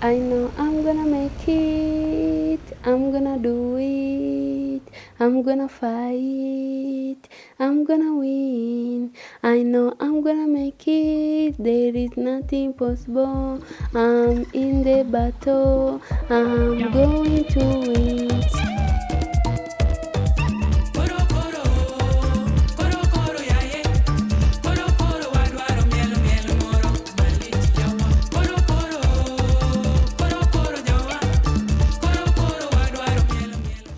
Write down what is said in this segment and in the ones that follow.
I know I'm gonna make it, I'm gonna do it, I'm gonna fight, I'm gonna win. I know I'm gonna make it, there is nothing possible. I'm in the battle, I'm going to win.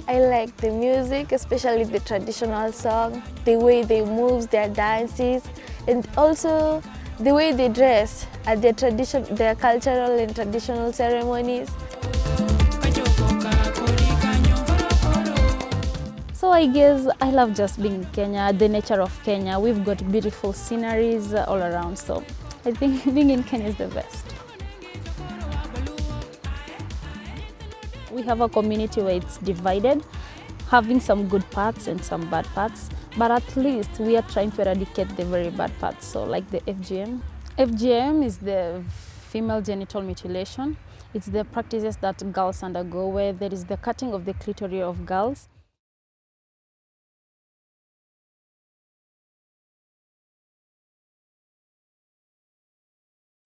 I like the music, especially the traditional song, the way they move their dances, and also the way they dress at their cultural and traditional ceremonies. So I guess I love just being in Kenya, the nature of Kenya. We've got beautiful sceneries all around, so I think being in Kenya is the best. We have a community where it's divided, having some good parts and some bad parts, but at least we are trying to eradicate the very bad parts, so like the FGM. FGM is the female genital mutilation. It's the practices that girls undergo where there is the cutting of the clitoris of girls.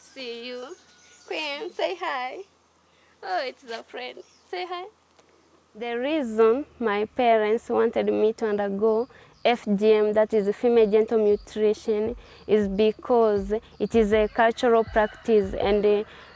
See you. Queen, say hi. Oh, it's a friend. Say hi. The reason my parents wanted me to undergo FGM, that is female genital mutilation, is because it is a cultural practice and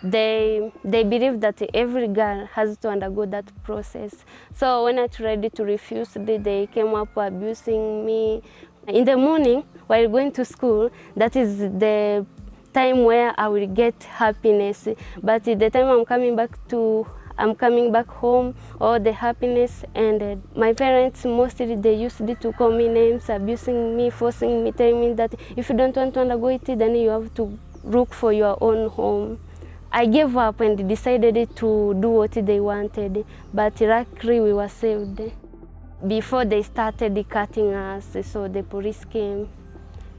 they believe that every girl has to undergo that process. So when I tried to refuse, they came up abusing me. In the morning, while going to school, that is the time where I will get happiness. But the time I'm coming back home, all the happiness ended. My parents mostly they used to call me names, abusing me, forcing me, telling me that if you don't want to undergo it, then you have to look for your own home. I gave up and decided to do what they wanted, but luckily we were saved. Before they started cutting us, so the police came,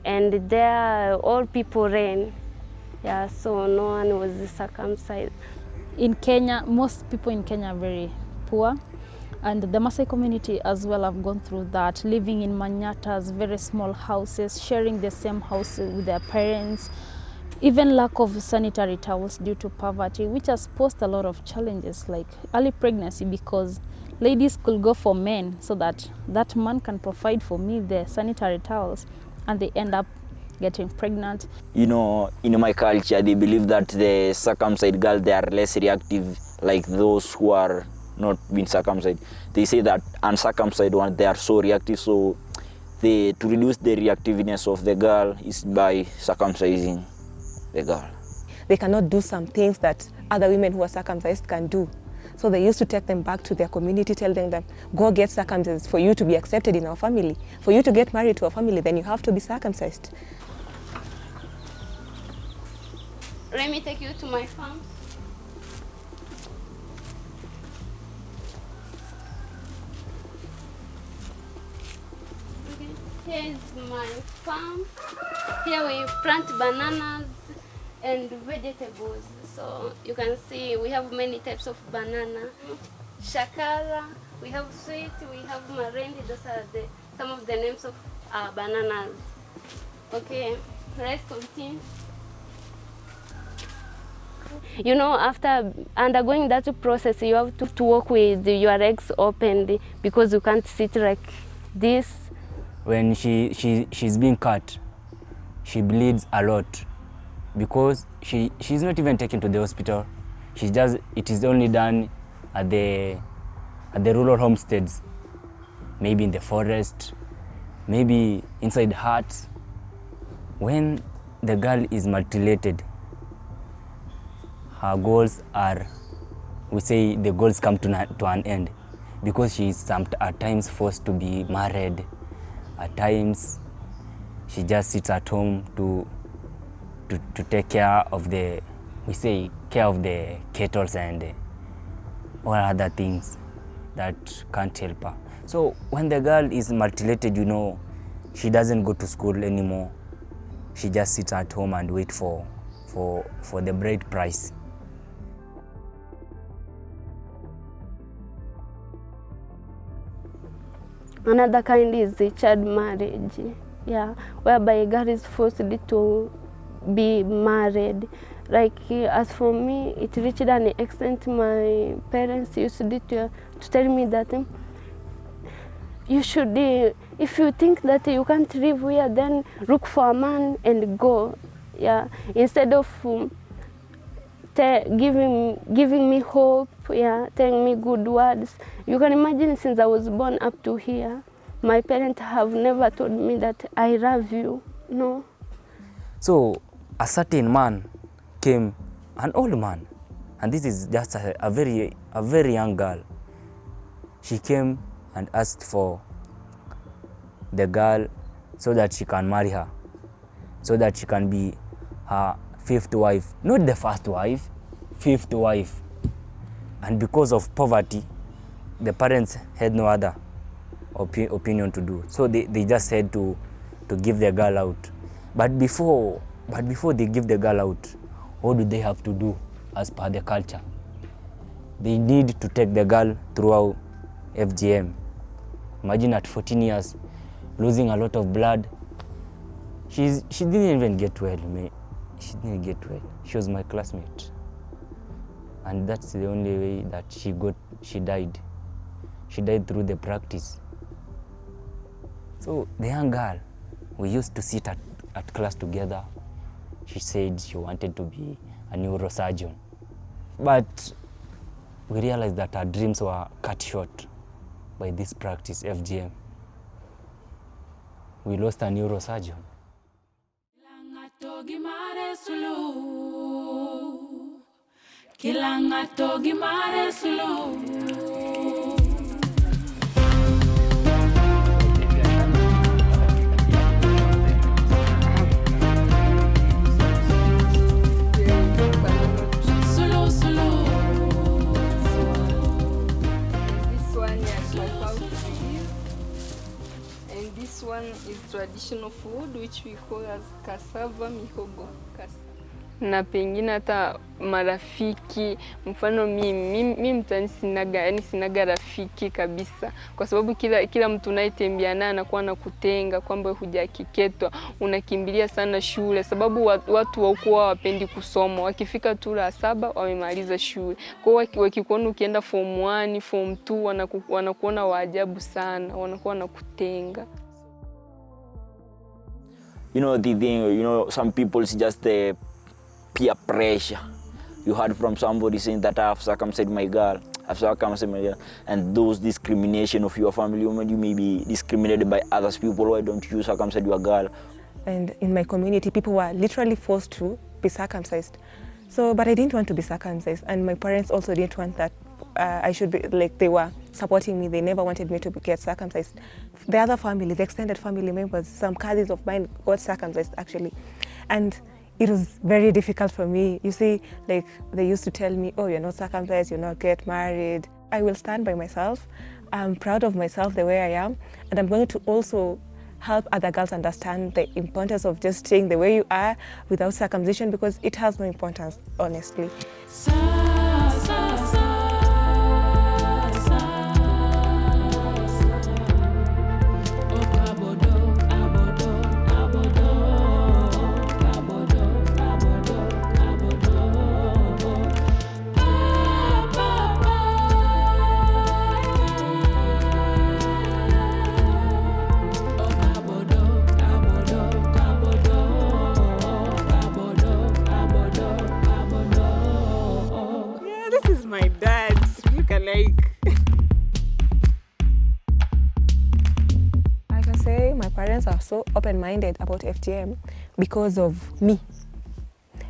and there all people ran. Yeah, so no one was circumcised. In Kenya, most people in Kenya are very poor, and the Maasai community as well have gone through that, living in manyatas, very small houses, sharing the same house with their parents, even lack of sanitary towels due to poverty, which has posed a lot of challenges like early pregnancy, because ladies could go for men so that that man can provide for me the sanitary towels, and they end up getting pregnant. You know, in my culture, they believe that the circumcised girls, they are less reactive like those who are not being circumcised. They say that uncircumcised ones, they are so reactive, so to reduce the reactiveness of the girl is by circumcising the girl. They cannot do some things that other women who are circumcised can do. So they used to take them back to their community, telling them, go get circumcised for you to be accepted in our family. For you to get married to a family, then you have to be circumcised. Let me take you to my farm. Okay, here is my farm. Here we plant bananas and vegetables. So you can see we have many types of banana. Shakara, we have sweet, we have marendi. Those are some of the names of bananas. Okay, let's continue. You know, after undergoing that process, you have to walk with your legs open because you can't sit like this. When she's being cut, she bleeds a lot because she's not even taken to the hospital. It is only done at the rural homesteads, maybe in the forest, maybe inside huts. When the girl is mutilated, her goals are, we say the goals come to an end because she is at times forced to be married. At times, she just sits at home to take care of the kettles and all other things that can't help her. So when the girl is mutilated, you know, she doesn't go to school anymore. She just sits at home and wait for the bride price. Another kind is the child marriage, yeah, whereby a girl is forced to be married. Like as for me, it reached an extent my parents used to tell me that you should, if you think that you can't live here, then look for a man and go, yeah, instead of giving me hope, yeah, telling me good words. You can imagine, since I was born up to here, my parents have never told me that I love you, no. So a certain man came, an old man, and this is just a very young girl. She came and asked for the girl so that she can marry her, so that she can be her 5th wife, not the 1st wife, 5th wife. And because of poverty, the parents had no other opinion to do. So they just said to give the girl out. But before they give the girl out, what do they have to do as per the culture? They need to take the girl throughout FGM. Imagine at 14 years, losing a lot of blood. She didn't even get well, mate. She didn't get well. She was my classmate. And that's the only way that she died. She died through the practice. So the young girl, we used to sit at class together. She said she wanted to be a neurosurgeon. But we realized that her dreams were cut short by this practice, FGM. We lost a neurosurgeon. This one is traditional food which we call as cassava mihogo. Na pengine hata marafiki, mfano mimi mtani sinaga rafiki kabisa, kwa sababu kila mtu unayetembea naye anakuwa anakutenga kwamba hujakiketwa, unakimbilia sana shule, sababu watu huko hawapendi kusoma, wakifika tu la 7 wamemaliza shule. Kwa hiyo wakikuona ukienda form 1, form 2 wanakuona waajabu sana, wanakuwa wanakutenga. You know, the thing, you know, some people it's just the peer pressure. You heard from somebody saying that I have circumcised my girl, and those discrimination of your family, you may be discriminated by others people. Why don't you circumcise your girl? And in my community, people were literally forced to be circumcised. So, but I didn't want to be circumcised, and my parents also didn't want that. I should be, like, they were supporting me. They never wanted me to get circumcised. The other family, the extended family members, some cousins of mine got circumcised actually. And it was very difficult for me. You see, like, they used to tell me, oh, you're not circumcised, you're not get married. I will stand by myself. I'm proud of myself the way I am. And I'm going to also help other girls understand the importance of just staying the way you are without circumcision, because it has no importance, honestly. My dad, look alike. I can say my parents are so open-minded about FGM because of me.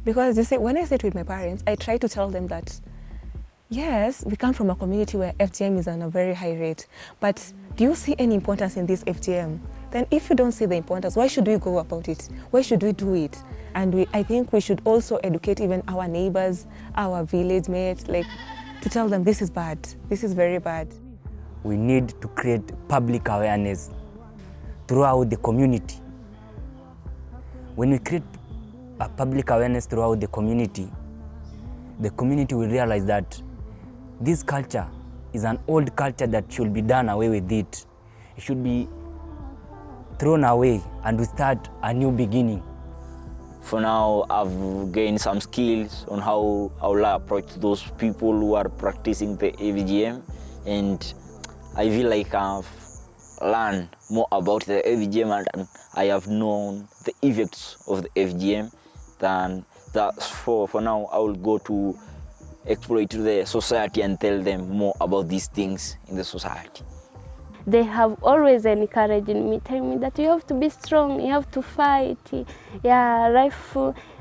Because you see, when I sit with my parents, I try to tell them that, yes, we come from a community where FGM is on a very high rate, but do you see any importance in this FGM? Then if you don't see the importance, why should we go about it? Why should we do it? And I think we should also educate even our neighbors, our village mates, like, to tell them this is bad, this is very bad. We need to create public awareness throughout the community. When we create a public awareness throughout the community will realize that this culture is an old culture that should be done away with it. it should be thrown away and we start a new beginning. For now, I've gained some skills on how I'll approach those people who are practicing the FGM, and I feel like I've learned more about the FGM and I have known the effects of the FGM than that. For now, I will go to exploit the society and tell them more about these things in the society. They have always encouraged me, telling me that you have to be strong, you have to fight. Yeah, life,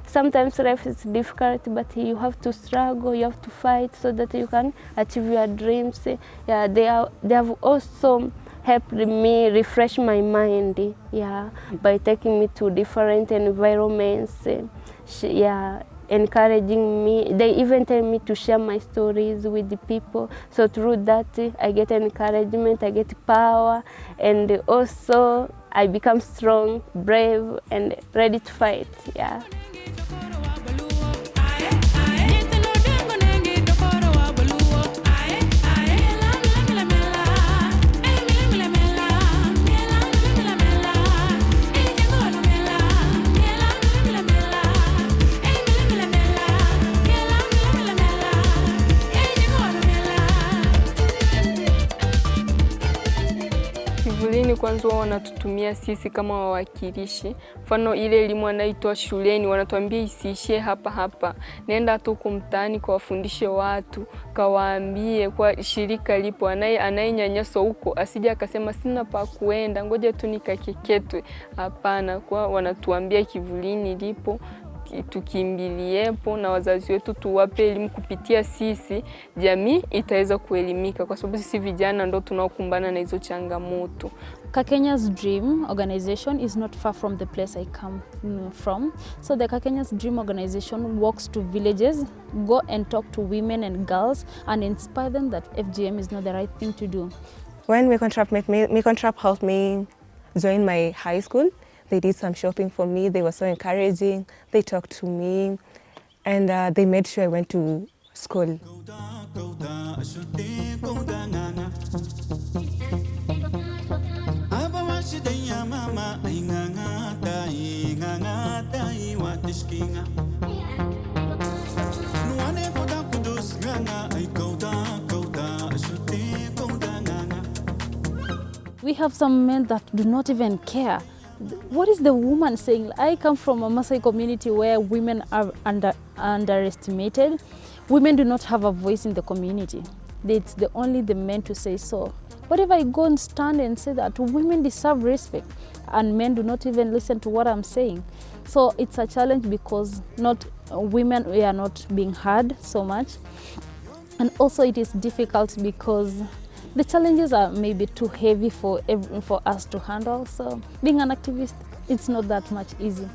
sometimes life is difficult, but you have to struggle, you have to fight so that you can achieve your dreams. Yeah, they have also helped me refresh my mind, yeah, by taking me to different environments. Yeah, encouraging me. They even tell me to share my stories with the people. So through that, I get encouragement, I get power, and also I become strong, brave, and ready to fight. Yeah. Kivulini kwanza wanatutumia sisi kama wawakilishi. Mfano ile elimu wanaitoa shuleni wanatuambia isiishie hapa. Nenda tu kumtaani kwa wafundishe watu, kawaambie kwa shirika lipo, anayenyanyaswa huko asije akasema sina pa kuenda, ngoja tu nikakeketwe. Hapana, kwa wanatuambia kivulini lipo, tukimbiliepo na wazazi wetu tuwape elimu. Kupitia sisi jamii itaweza kuelimika, kwa sababu sisi vijana ndo tunaokumbana na hizo changamoto. Kakenya's Dream organization is not far from the place I come from. So the Kakenya's Dream organization walks to villages, go and talk to women and girls and inspire them that FGM is not the right thing to do. When Mecontrap helped me join my high school, they did some shopping for me. They were so encouraging. They talked to me, and they made sure I went to school. We have some men that do not even care. What is the woman saying? I come from a Maasai community where women are underestimated. Women do not have a voice in the community. It's only the men to say so. What if I go and stand and say that women deserve respect and men do not even listen to what I'm saying? So it's a challenge because women we are not being heard so much. And also it is difficult because the challenges are maybe too heavy for us to handle. So being an activist, it's not that much easy.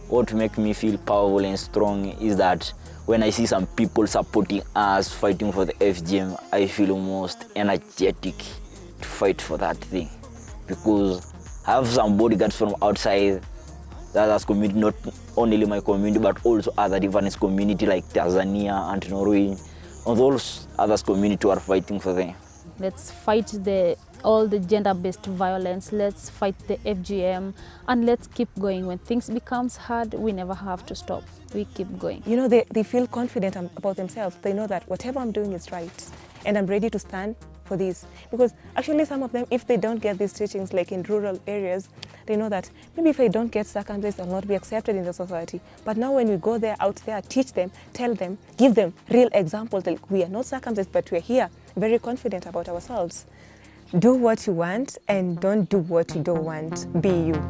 What makes me feel powerful and strong is that when I see some people supporting us, fighting for the FGM, I feel most energetic to fight for that thing. Because I have some bodyguards from outside the others community, not only my community, but also other different community like Tanzania and Norway, and those others community who are fighting for them. Let's fight all the gender-based violence. Let's fight the FGM, and let's keep going. When things becomes hard, we never have to stop. We keep going. You know, they feel confident about themselves. They know that whatever I'm doing is right, and I'm ready to stand for this. Because actually some of them, if they don't get these teachings, like in rural areas, they know that maybe if I don't get circumcised, I'll not be accepted in the society. But now when we go there, out there, teach them, tell them, give them real examples, like we are not circumcised, but we're here, very confident about ourselves. Do what you want and don't do what you don't want. Be you.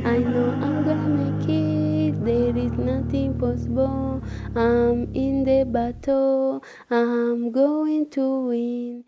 I know I'm gonna make it, there is nothing possible. I'm in the battle, I'm going to win.